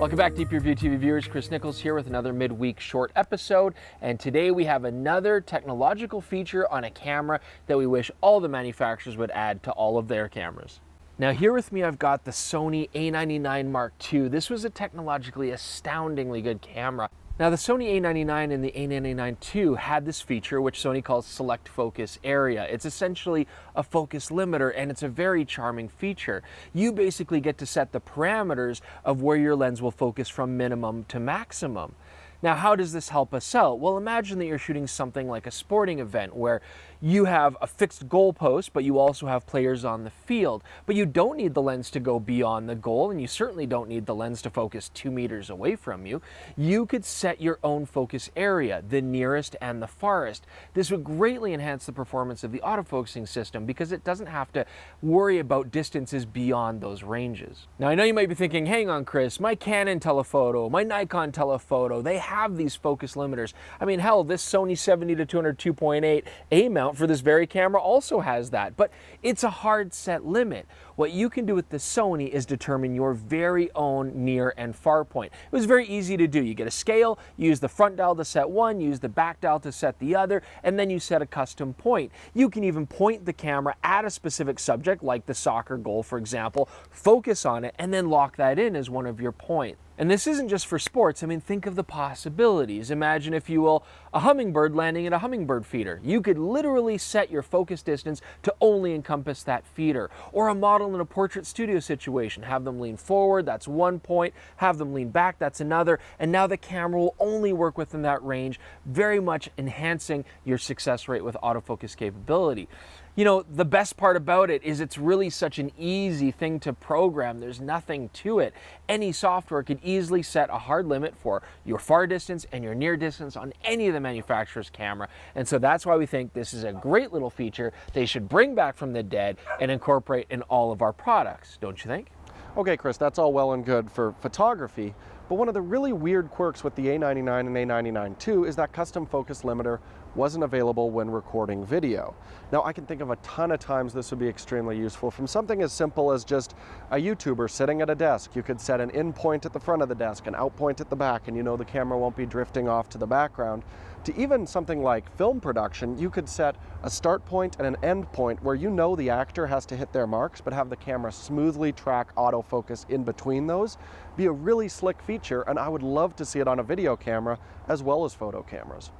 Welcome back, DPReview TV viewers. Chris Nichols here with another midweek short episode, and today we have another technological feature on a camera that we wish all the manufacturers would add to all of their cameras. Now here with me I've got the Sony A99 Mark II. This was a technologically astoundingly good camera. Now the Sony A99 and the A99 II had this feature which Sony calls Select Focus Area. It's essentially a focus limiter, and it's a very charming feature. You basically get to set the parameters of where your lens will focus from minimum to maximum. Now, how does this help us out? Well, imagine that you're shooting something like a sporting event where you have a fixed goalpost, but you also have players on the field. But you don't need the lens to go beyond the goal, and you certainly don't need the lens to focus 2 meters away from you. You could set your own focus area, the nearest and the farthest. This would greatly enhance the performance of the autofocusing system because it doesn't have to worry about distances beyond those ranges. Now, I know you might be thinking, hang on, Chris, my Canon telephoto, my Nikon telephoto, they have these focus limiters. I mean, hell, this Sony 70-200 2.8 A mount for this very camera also has that, but it's a hard set limit. What you can do with the Sony is determine your very own near and far point. It was very easy to do. You get a scale, you use the front dial to set one, use the back dial to set the other, and then you set a custom point. You can even point the camera at a specific subject, like the soccer goal, for example, focus on it, and then lock that in as one of your points. And this isn't just for sports. I mean, think of the possibilities. Imagine, if you will, a hummingbird landing at a hummingbird feeder. You could literally set your focus distance to only encompass that feeder. Or a model in a portrait studio situation. Have them lean forward, that's one point. Have them lean back, that's another. And now the camera will only work within that range, very much enhancing your success rate with autofocus capability. You know, the best part about it is it's really such an easy thing to program. There's nothing to it. Any software could easily set a hard limit for your far distance and your near distance on any of the manufacturer's camera. And so that's why we think this is a great little feature they should bring back from the dead and incorporate in all of our products, don't you think? Okay, Chris, that's all well and good for photography, but one of the really weird quirks with the A99 and A99 II is that custom focus limiter wasn't available when recording video. Now, I can think of a ton of times this would be extremely useful, from something as simple as just a YouTuber sitting at a desk. You could set an in point at the front of the desk, an out point at the back, and you know the camera won't be drifting off to the background, to even something like film production. You could set a start point and an end point where you know the actor has to hit their marks, but have the camera smoothly track autofocus in between those. Be a really slick feature, and I would love to see it on a video camera as well as photo cameras.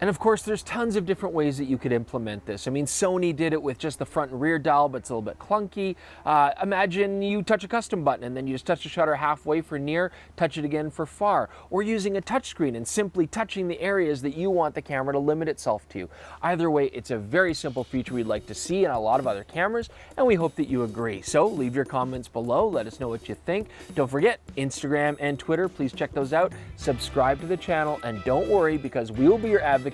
And of course, there's tons of different ways that you could implement this. I mean, Sony did it with just the front and rear dial, but it's a little bit clunky. Imagine you touch a custom button and then you just touch the shutter halfway for near, touch it again for far. Or using a touchscreen and simply touching the areas that you want the camera to limit itself to. Either way, it's a very simple feature we'd like to see in a lot of other cameras, and we hope that you agree. So leave your comments below, let us know what you think. Don't forget, Instagram and Twitter, please check those out. Subscribe to the channel, and don't worry, because we will be your advocates,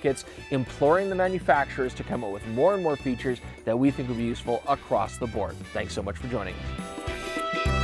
imploring the manufacturers to come up with more and more features that we think will be useful across the board. Thanks so much for joining us.